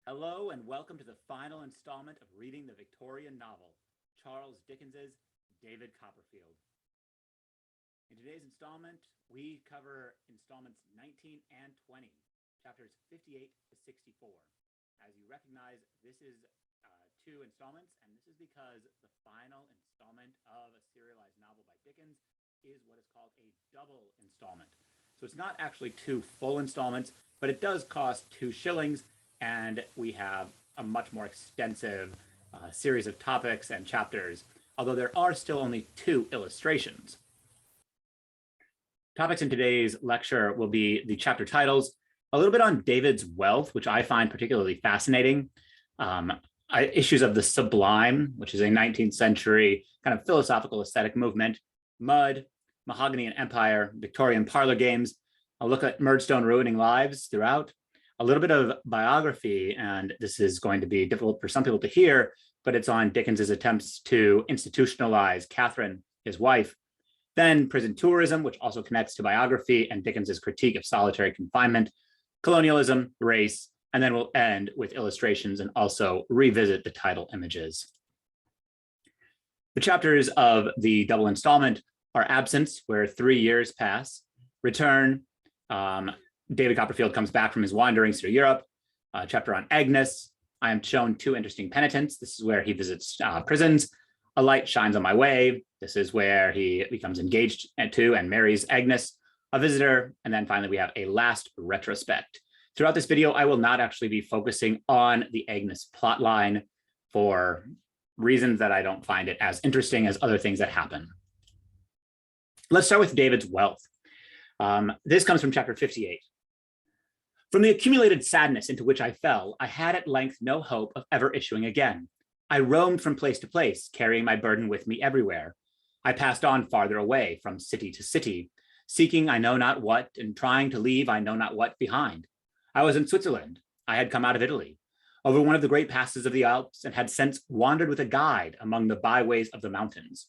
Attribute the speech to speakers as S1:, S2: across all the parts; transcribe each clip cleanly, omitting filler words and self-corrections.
S1: Hello and welcome to the final installment of reading the Victorian novel, Charles Dickens's David Copperfield. In today's installment, we cover installments 19 and 20, chapters 58 to 64. As you recognize, this is two installments, and this is because the final installment of a serialized novel by Dickens is what is called a double installment. So it's not actually two full installments, but it does cost 2 shillings, and we have a much more extensive series of topics and chapters, although there are still only 2 illustrations. Topics in today's lecture will be the chapter titles, a little bit on David's wealth, which I find particularly fascinating, issues of the Sublime, which is a 19th century kind of philosophical aesthetic movement, Mud, Mahogany and Empire, Victorian parlor games. I'll look at Murdstone ruining lives throughout. A little bit of biography, and this is going to be difficult for some people to hear, but it's on Dickens's attempts to institutionalize Catherine, his wife. Then prison tourism, which also connects to biography and Dickens's critique of solitary confinement, colonialism, race, and then we'll end with illustrations and also revisit the title images. The chapters of the double installment are absence, where 3 years pass, return, David Copperfield comes back from his wanderings through Europe, chapter on Agnes. I am shown 2 interesting penitents. This is where he visits prisons. A light shines on my way. This is where he becomes engaged to and marries Agnes, a visitor. And then finally, we have a last retrospect. Throughout this video, I will not actually be focusing on the Agnes plotline for reasons that I don't find it as interesting as other things that happen. Let's start with David's wealth. This comes from chapter 58. From the accumulated sadness into which I fell, I had at length no hope of ever issuing again. I roamed from place to place, carrying my burden with me everywhere. I passed on farther away, from city to city, seeking I know not what, and trying to leave I know not what behind. I was in Switzerland. I had come out of Italy, over one of the great passes of the Alps, and had since wandered with a guide among the byways of the mountains.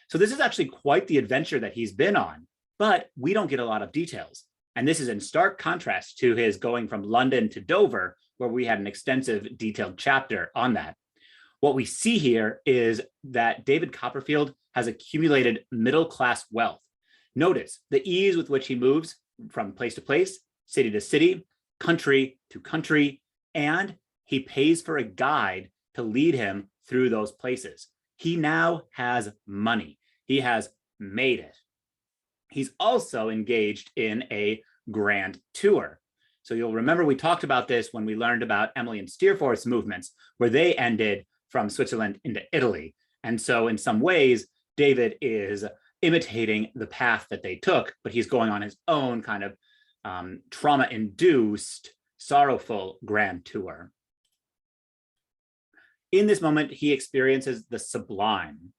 S1: So this is actually quite the adventure that he's been on, but we don't get a lot of details. And this is in stark contrast to his going from London to Dover, where we had an extensive detailed chapter on that. What we see here is that David Copperfield has accumulated middle-class wealth. Notice the ease with which he moves from place to place, city to city, country to country, and he pays for a guide to lead him through those places. He now has money. He has made it. He's also engaged in a grand tour. So you'll remember we talked about this when we learned about Emily and Steerforth's movements, where they ended from Switzerland into Italy. And so in some ways, David is imitating the path that they took, but he's going on his own kind of trauma-induced, sorrowful grand tour. In this moment, he experiences the sublime.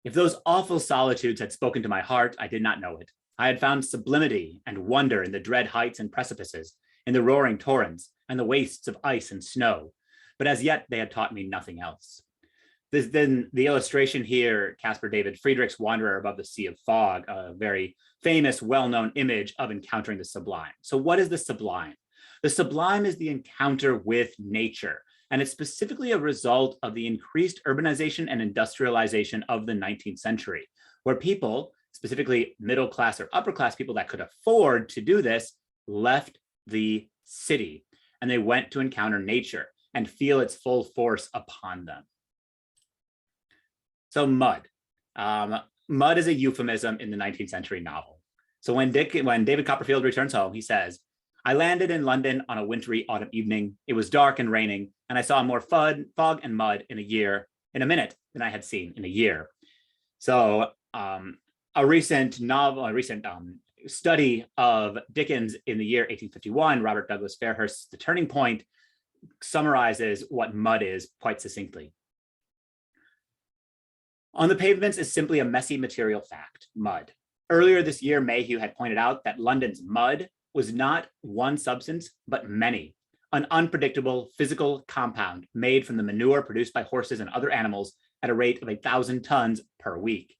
S1: If those awful solitudes had spoken to my heart, I did not know it. I had found sublimity and wonder in the dread heights and precipices, in the roaring torrents, and the wastes of ice and snow. But as yet, they had taught me nothing else. Then the illustration here, Caspar David Friedrich's Wanderer Above the Sea of Fog, a very famous, well-known image of encountering the sublime. So what is the sublime? The sublime is the encounter with nature. And it's specifically a result of the increased urbanization and industrialization of the 19th century, where people, specifically middle class or upper class people that could afford to do this, left the city and they went to encounter nature and feel its full force upon them. So mud. Mud is a euphemism in the 19th century novel. So when David Copperfield returns home, he says, I landed in London on a wintry autumn evening. It was dark and raining, and I saw more fog and mud in a minute than I had seen in a year. So a recent study of Dickens in the year 1851, Robert Douglas Fairhurst's The Turning Point, summarizes what mud is quite succinctly. On the pavements is simply a messy material fact, mud. Earlier this year, Mayhew had pointed out that London's mud was not one substance, but many, an unpredictable physical compound made from the manure produced by horses and other animals at a rate of 1,000 tons per week.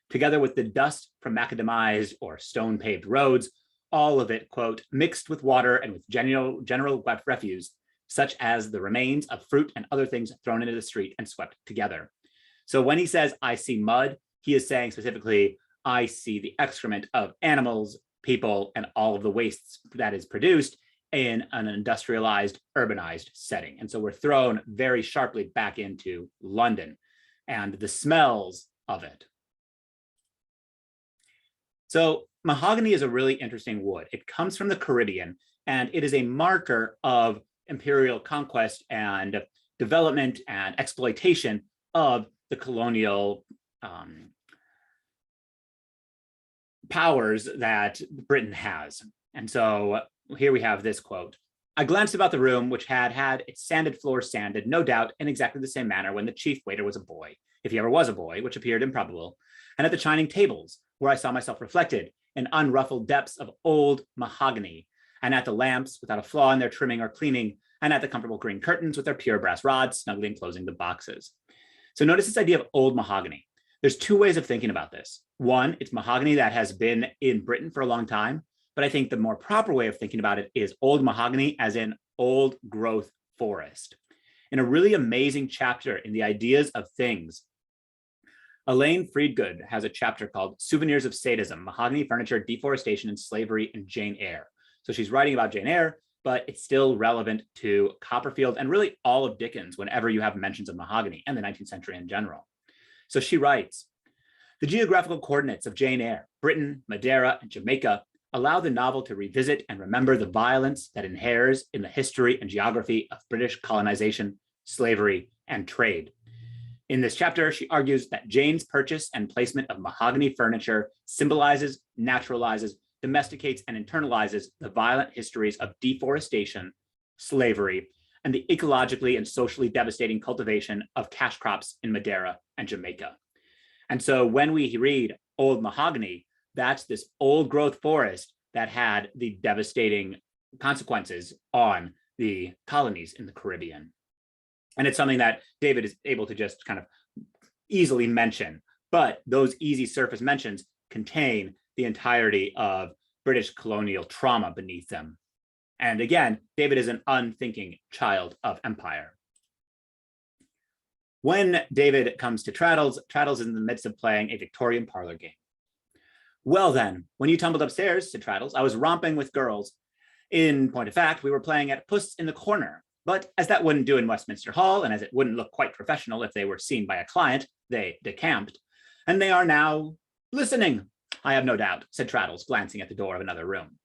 S1: Together with the dust from macadamized or stone-paved roads, all of it, quote, mixed with water and with general refuse, such as the remains of fruit and other things thrown into the street and swept together. So when he says, I see mud, he is saying specifically, I see the excrement of animals, people, and all of the wastes that is produced in an industrialized, urbanized setting. And so we're thrown very sharply back into London and the smells of it. So mahogany is a really interesting wood. It comes from the Caribbean, and it is a marker of imperial conquest and development and exploitation of the colonial powers that Britain has. And so here we have this quote. I glanced about the room, which had had its sanded floor sanded, no doubt, in exactly the same manner when the chief waiter was a boy, if he ever was a boy, which appeared improbable, and at the shining tables, where I saw myself reflected in unruffled depths of old mahogany, and at the lamps without a flaw in their trimming or cleaning, and at the comfortable green curtains with their pure brass rods snugly enclosing the boxes. So notice this idea of old mahogany. There's two ways of thinking about this. One, it's mahogany that has been in Britain for a long time, but I think the more proper way of thinking about it is old mahogany as in old growth forest. In a really amazing chapter in the Ideas of Things, Elaine Freedgood has a chapter called Souvenirs of Sadism, Mahogany Furniture, Deforestation, and Slavery in Jane Eyre. So she's writing about Jane Eyre, but it's still relevant to Copperfield and really all of Dickens whenever you have mentions of mahogany and the 19th century in general. So she writes, the geographical coordinates of Jane Eyre, Britain, Madeira, and Jamaica allow the novel to revisit and remember the violence that inheres in the history and geography of British colonization, slavery, and trade. In this chapter, she argues that Jane's purchase and placement of mahogany furniture symbolizes, naturalizes, domesticates, and internalizes the violent histories of deforestation, slavery, and the ecologically and socially devastating cultivation of cash crops in Madeira and Jamaica. And so when we read old mahogany, that's this old growth forest that had the devastating consequences on the colonies in the Caribbean. And it's something that David is able to just kind of easily mention, but those easy surface mentions contain the entirety of British colonial trauma beneath them. And again, David is an unthinking child of empire. When David comes to Traddles, Traddles is in the midst of playing a Victorian parlor game. Well then, when you tumbled upstairs, said Traddles, I was romping with girls. In point of fact, we were playing at Puss in the Corner. But as that wouldn't do in Westminster Hall, and as it wouldn't look quite professional if they were seen by a client, they decamped. And they are now listening, I have no doubt, said Traddles, glancing at the door of another room.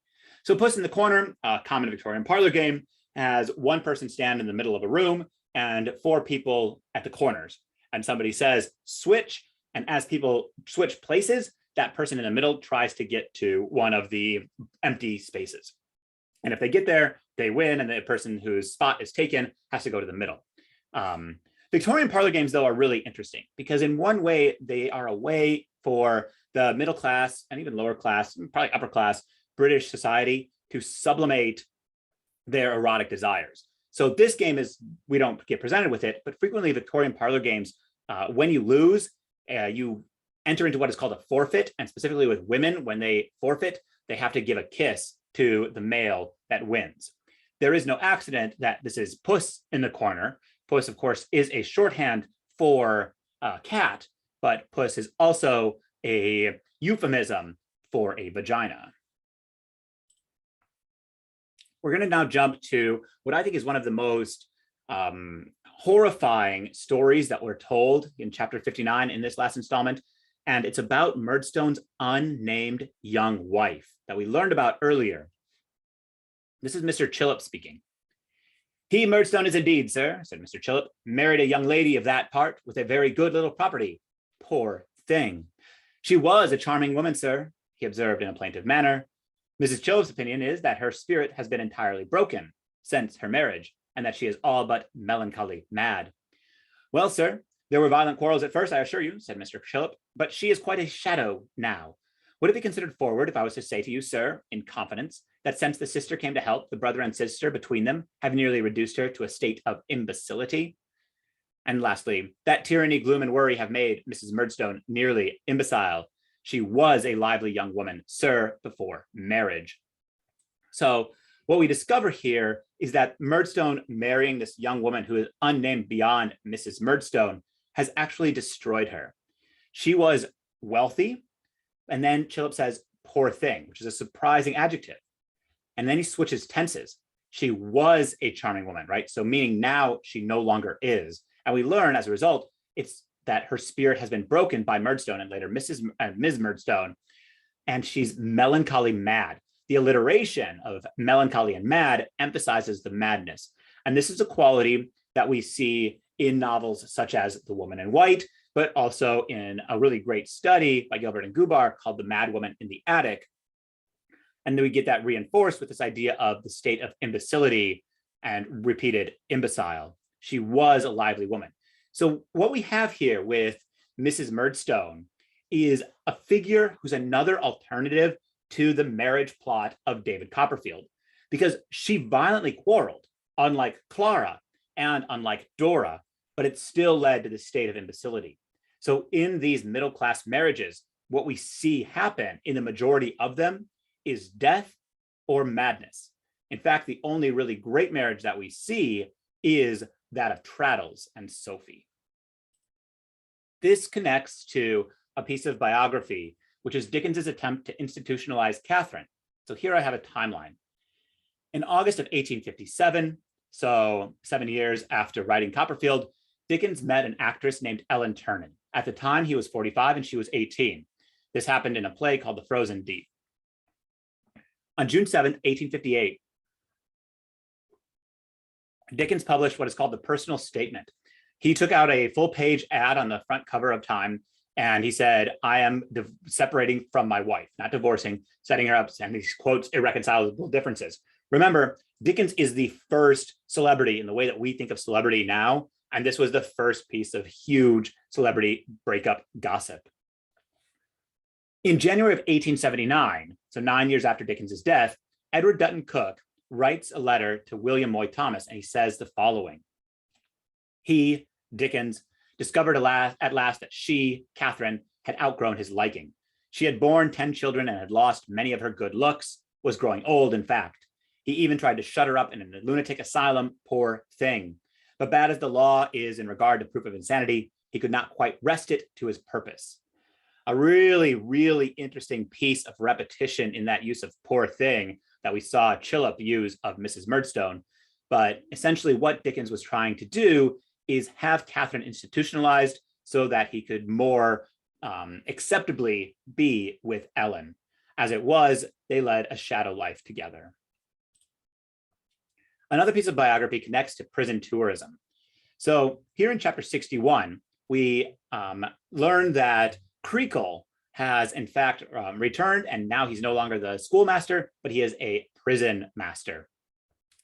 S1: So Puss in the Corner, a common Victorian parlor game, has one person stand in the middle of a room and four people at the corners. And somebody says, switch. And as people switch places, that person in the middle tries to get to one of the empty spaces. And if they get there, they win, and the person whose spot is taken has to go to the middle. Victorian parlor games, though, are really interesting because in one way, they are a way for the middle class and even lower class, probably upper class British society to sublimate their erotic desires. So this game is, we don't get presented with it, but frequently Victorian parlor games, when you lose, you enter into what is called a forfeit. And specifically with women, when they forfeit, they have to give a kiss to the male that wins. There is no accident that this is Puss in the Corner. Puss, of course, is a shorthand for cat, but Puss is also a euphemism for a vagina. We're going to now jump to what I think is one of the most horrifying stories that were told in chapter 59 in this last installment. And it's about Murdstone's unnamed young wife that we learned about earlier. This is Mr. Chillip speaking. He, Murdstone, is indeed, sir, said Mr. Chillip, married a young lady of that part with a very good little property. Poor thing. She was a charming woman, sir, he observed in a plaintive manner. Mrs. Chillip's opinion is that her spirit has been entirely broken since her marriage, and that she is all but melancholy mad. Well, sir, there were violent quarrels at first, I assure you, said Mr. Chillip, but she is quite a shadow now. Would it be considered forward if I was to say to you, sir, in confidence, that since the sister came to help, the brother and sister between them have nearly reduced her to a state of imbecility? And lastly, that tyranny, gloom, and worry have made Mrs. Murdstone nearly imbecile. She was a lively young woman, sir, before marriage. So What we discover here is that Murdstone marrying this young woman who is unnamed beyond Mrs. Murdstone has actually destroyed her. She was wealthy, and then Chillip says, poor thing, which is a surprising adjective. And then he switches tenses. She was a charming woman, right? So meaning now she no longer is. And we learn as a result, it's that her spirit has been broken by Murdstone and later Ms. Murdstone, and she's melancholy mad. The alliteration of melancholy and mad emphasizes the madness. And this is a quality that we see in novels such as The Woman in White, but also in a really great study by Gilbert and Gubar called The Mad Woman in the Attic. And then we get that reinforced with this idea of the state of imbecility and repeated imbecile. She was a lively woman. So what we have here with Mrs. Murdstone is a figure who's another alternative to the marriage plot of David Copperfield, because she violently quarreled, unlike Clara and unlike Dora, but it still led to the state of imbecility. So in these middle-class marriages, what we see happen in the majority of them is death or madness. In fact, the only really great marriage that we see is that of Traddles and Sophie. This connects to a piece of biography, which is Dickens's attempt to institutionalize Catherine. So here I have a timeline. In August of 1857, so 7 years after writing Copperfield, Dickens met an actress named Ellen Ternan. At the time, he was 45 and she was 18. This happened in a play called The Frozen Deep. On June 7, 1858, Dickens published what is called the Personal Statement. He took out a full-page ad on the front cover of Time, and he said, I am separating from my wife, not divorcing, setting her up, and these quotes irreconcilable differences. Remember, Dickens is the first celebrity in the way that we think of celebrity now, and this was the first piece of huge celebrity breakup gossip. In January of 1879, so 9 years after Dickens's death, Edward Dutton Cook writes a letter to William Moy Thomas, and he says the following. He, Dickens, discovered at last that she, Catherine, had outgrown his liking. She had borne 10 children and had lost many of her good looks, was growing old, in fact. He even tried to shut her up in a lunatic asylum, poor thing. But bad as the law is in regard to proof of insanity, he could not quite wrest it to his purpose. A really, really interesting piece of repetition in that use of poor thing that we saw Chillip use of Mrs. Murdstone. But essentially what Dickens was trying to do is have Catherine institutionalized so that he could more acceptably be with Ellen. As it was, they led a shadow life together. Another piece of biography connects to prison tourism. So here in chapter 61, we learn that Creakle has in fact returned, and now he's no longer the schoolmaster, but he is a prison master.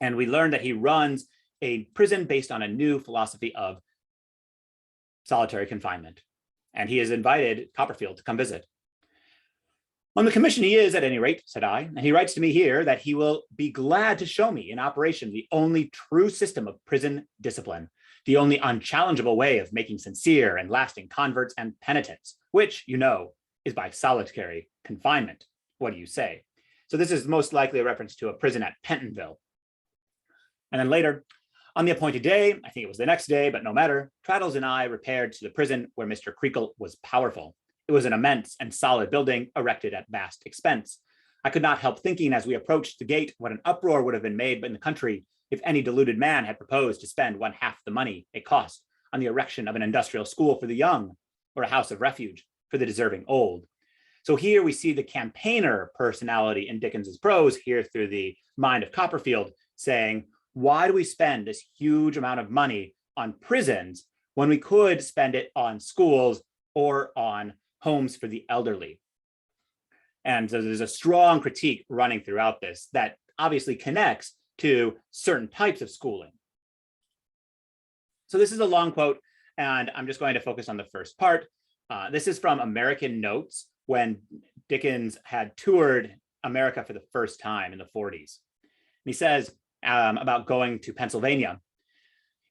S1: And we learn that he runs a prison based on a new philosophy of solitary confinement. And he has invited Copperfield to come visit. On the commission he is, at any rate, said I, and he writes to me here that he will be glad to show me in operation the only true system of prison discipline, the only unchallengeable way of making sincere and lasting converts and penitents, which, you know, is by solitary confinement. What do you say? So this is most likely a reference to a prison at Pentonville. And then later, on the appointed day, I think it was the next day, but no matter, Traddles and I repaired to the prison where Mr. Creakle was powerful. It was an immense and solid building erected at vast expense. I could not help thinking as we approached the gate what an uproar would have been made in the country if any deluded man had proposed to spend 1/2 the money it cost on the erection of an industrial school for the young or a house of refuge for the deserving old. So here we see the campaigner personality in Dickens's prose here through the mind of Copperfield saying, why do we spend this huge amount of money on prisons when we could spend it on schools or on homes for the elderly? And so there's a strong critique running throughout this that obviously connects to certain types of schooling. So this is a long quote, and I'm just going to focus on the first part. This is from American Notes when Dickens had toured America for the first time in the 40s. And he says about going to Pennsylvania.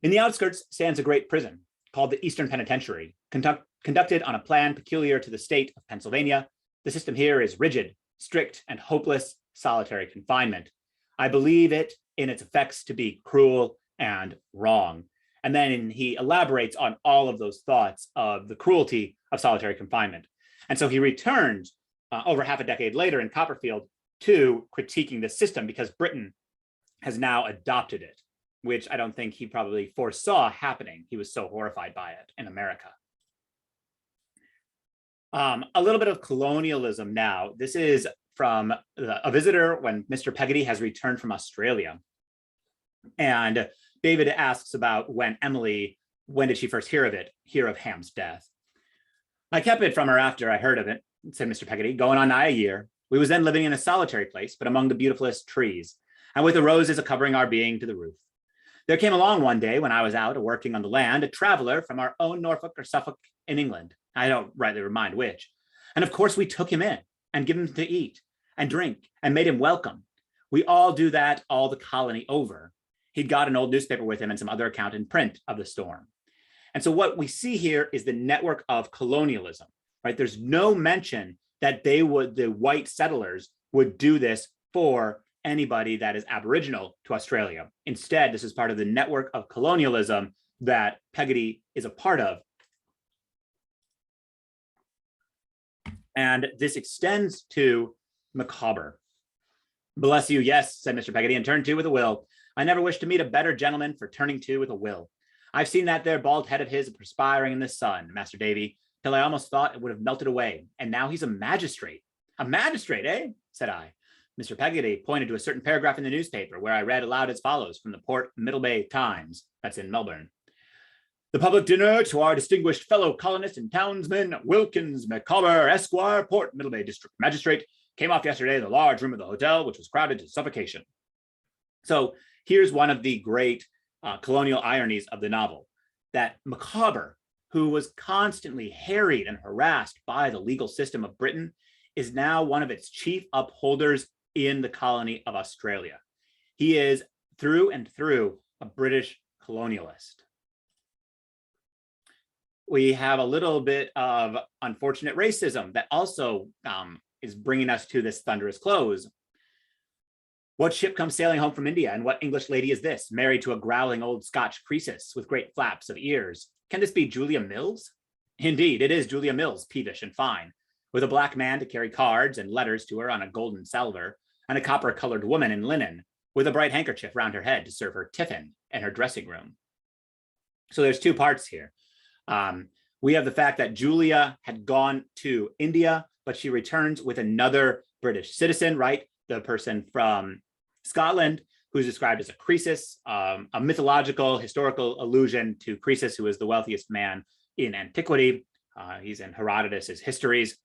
S1: In the outskirts stands a great prison called the Eastern Penitentiary, conducted on a plan peculiar to the state of Pennsylvania. The system here is rigid, strict, and hopeless solitary confinement. I believe it in its effects to be cruel and wrong. And then he elaborates on all of those thoughts of the cruelty of solitary confinement. And so he returns over half a decade later in Copperfield to critiquing the system because Britain has now adopted it, which I don't think he probably foresaw happening. He was so horrified by it in America. A little bit of colonialism now. This is from a visitor when Mr. Peggotty has returned from Australia. And David asks about when did she first hear of Ham's death? I kept it from her after I heard of it, said Mr. Peggotty, going on nigh a year. We was then living in a solitary place, but among the beautifulest trees, and with the roses a covering our being to the roof. There came along one day when I was out working on the land, a traveler from our own Norfolk or Suffolk in England. I don't rightly remind which. And of course we took him in and give him to eat and drink and made him welcome. We all do that all the colony over. He'd got an old newspaper with him and some other account in print of the storm. And so what we see here is the network of colonialism, right? There's no mention that the white settlers would do this for anybody that is Aboriginal to Australia. Instead, this is part of the network of colonialism that Peggotty is a part of. And this extends to macabre. Bless you, yes, said Mr. Peggotty, and turned to with a will. I never wish to meet a better gentleman for turning to with a will. I've seen that there bald head of his perspiring in the sun, Master Davy, till I almost thought it would have melted away. And now he's a magistrate. A magistrate, eh? Said I. Mr. Peggotty pointed to a certain paragraph in the newspaper where I read aloud as follows from the Port Middlebay Times. That's in Melbourne. The public dinner to our distinguished fellow colonist and townsman, Wilkins Macabre, Esquire, Port Middlebay District Magistrate, came off yesterday in the large room of the hotel, which was crowded to suffocation. So here's one of the great colonial ironies of the novel, that Macabre, who was constantly harried and harassed by the legal system of Britain, is now one of its chief upholders in the colony of Australia. He is through and through a British colonialist. We have a little bit of unfortunate racism that also is bringing us to this thunderous close. What ship comes sailing home from India, and what English lady is this, married to a growling old Scotch Croesus with great flaps of ears? Can this be Julia Mills? Indeed, it is Julia Mills, peevish and fine, with a black man to carry cards and letters to her on a golden salver, and a copper-colored woman in linen, with a bright handkerchief round her head to serve her tiffin in her dressing room. So there's two parts here. We have the fact that Julia had gone to India, but she returns with another British citizen, right? The person from Scotland, who's described as a Croesus, a mythological, historical allusion to Croesus, who is the wealthiest man in antiquity. He's in Herodotus's histories.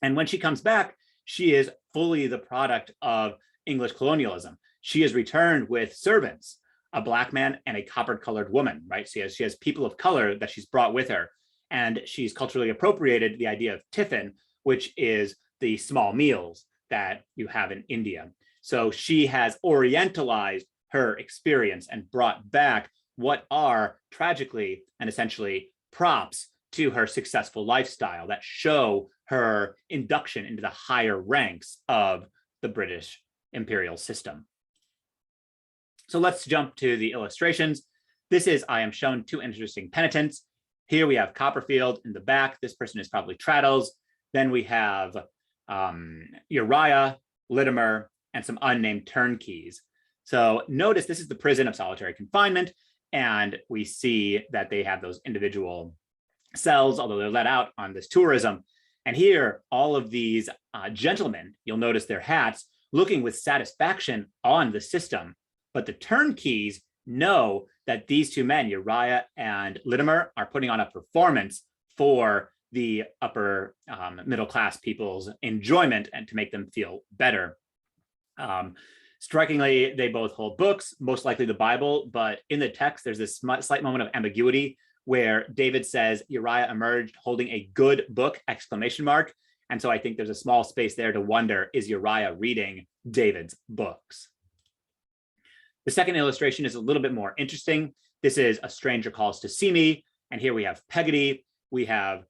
S1: And when she comes back, she is fully the product of English colonialism. She is returned with servants, a black man and a copper-colored woman, right? She has people of color that she's brought with her. And she's culturally appropriated the idea of tiffin, which is the small meals that you have in India. So she has orientalized her experience and brought back what are tragically and essentially props to her successful lifestyle that show her induction into the higher ranks of the British imperial system. So let's jump to the illustrations. This is, I am shown two interesting penitents. Here we have Copperfield in the back. This person is probably Traddles. Then we have Uriah, Litimer, and some unnamed turnkeys. So notice this is the prison of solitary confinement, and we see that they have those individual cells, although they're let out on this tourism. And here, all of these gentlemen, you'll notice their hats, looking with satisfaction on the system. But the turnkeys know that these two men, Uriah and Litimer, are putting on a performance for the upper middle class people's enjoyment and to make them feel better. Strikingly, they both hold books, most likely the Bible, but in the text, there's this slight moment of ambiguity where David says Uriah emerged holding a good book, exclamation mark. And so I think there's a small space there to wonder, is Uriah reading David's books? The second illustration is a little bit more interesting. This is A Stranger Calls to See Me. And here we have Peggotty, we have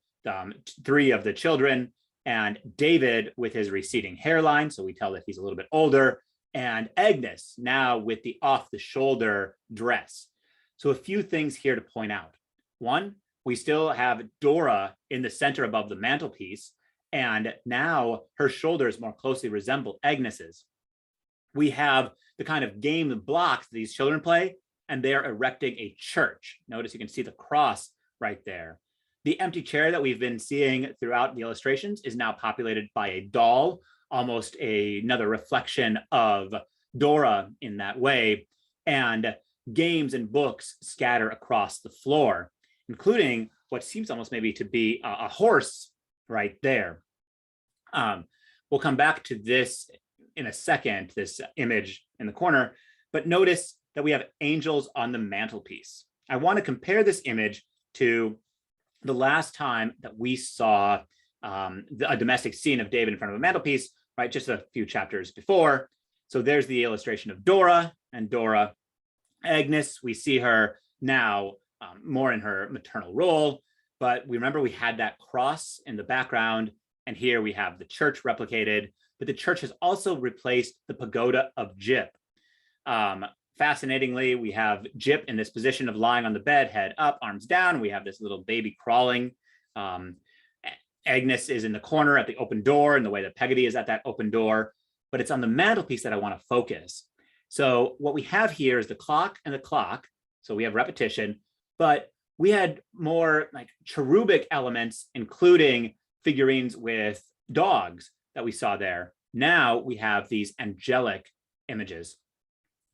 S1: three of the children, and David with his receding hairline. So we tell that he's a little bit older. and Agnes now with the off-the-shoulder dress. So a few things here to point out. One, we still have Dora in the center above the mantelpiece, and now her shoulders more closely resemble Agnes's. We have the kind of game of blocks these children play, and they're erecting a church. Notice you can see the cross right there. The empty chair that we've been seeing throughout the illustrations is now populated by a doll, almost another reflection of Dora in that way. And games and books scatter across the floor, including what seems almost maybe to be a horse right there. We'll come back to this in a second, this image in the corner, but notice that we have angels on the mantelpiece. I want to compare this image to the last time that we saw a domestic scene of David in front of a mantelpiece, right? Just a few chapters before. So there's the illustration of Dora and Dora. Agnes, we see her now more in her maternal role, but we remember we had that cross in the background, and here we have the church replicated, but the church has also replaced the pagoda of Jip. Fascinatingly, we have Jip in this position of lying on the bed, head up, arms down. We have this little baby crawling. Agnes is in the corner at the open door, and the way that Peggotty is at that open door, but it's on the mantelpiece that I want to focus. So what we have here is the clock and the clock. So we have repetition, but we had more like cherubic elements, including figurines with dogs that we saw there. Now we have these angelic images.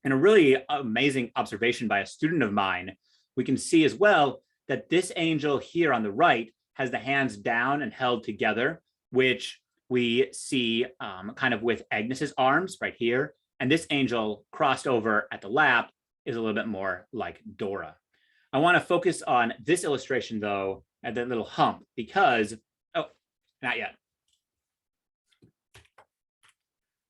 S1: And a really amazing observation by a student of mine, we can see as well that this angel here on the right has the hands down and held together, which we see kind of with Agnes's arms right here. And this angel crossed over at the lap is a little bit more like Dora. I want to focus on this illustration though, at that little hump, because, oh, not yet.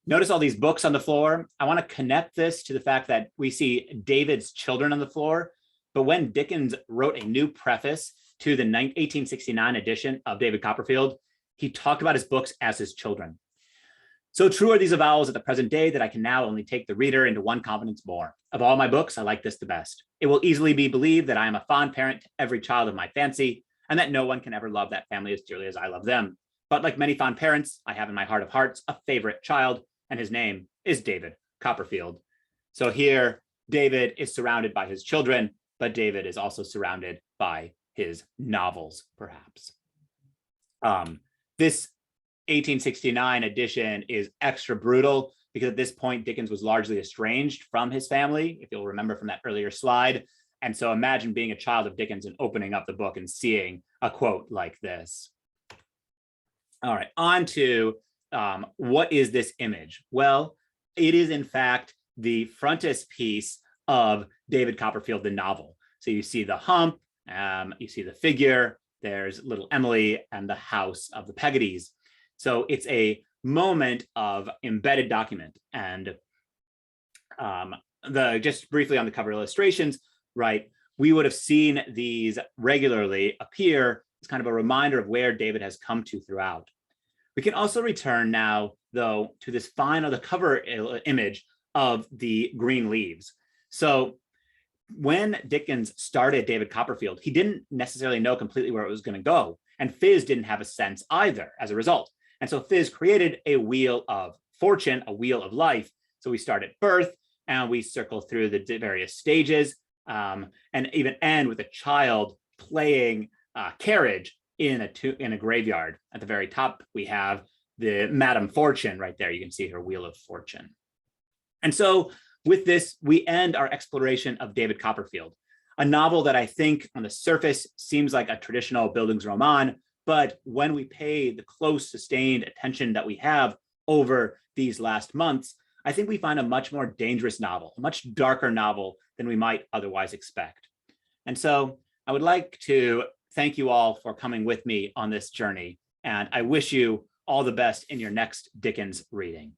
S1: Notice all these books on the floor. I want to connect this to the fact that we see David's children on the floor, but when Dickens wrote a new preface to the 1869 edition of David Copperfield, he talked about his books as his children. So true are these avowals at the present day that I can now only take the reader into one confidence more. Of all my books, I like this the best. It will easily be believed that I am a fond parent to every child of my fancy, and that no one can ever love that family as dearly as I love them. But like many fond parents, I have in my heart of hearts a favorite child, and his name is David Copperfield. So here, David is surrounded by his children, but David is also surrounded by his novels, perhaps. This 1869 edition is extra brutal because at this point, Dickens was largely estranged from his family, if you'll remember from that earlier slide. And so imagine being a child of Dickens and opening up the book and seeing a quote like this. All right, on to what is this image? Well, it is in fact the frontispiece of David Copperfield, the novel. So you see the hump, you see the figure, there's little Emily and the house of the Peggottys. So it's a moment of embedded document. And just briefly on the cover illustrations, right, we would have seen these regularly appear as kind of a reminder of where David has come to throughout. We can also return now, though, to this the cover image of the green leaves. So when Dickens started David Copperfield, he didn't necessarily know completely where it was going to go. And Phiz didn't have a sense either as a result. And so Phiz created a wheel of fortune, a wheel of life. So we start at birth and we circle through the various stages and even end with a child playing carriage in a graveyard. At the very top, we have the Madame Fortune right there. You can see her wheel of fortune. And so with this, we end our exploration of David Copperfield, a novel that I think on the surface seems like a traditional Bildungsroman, but when we pay the close, sustained attention that we have over these last months, I think we find a much more dangerous novel, a much darker novel than we might otherwise expect. And so I would like to thank you all for coming with me on this journey, and I wish you all the best in your next Dickens reading.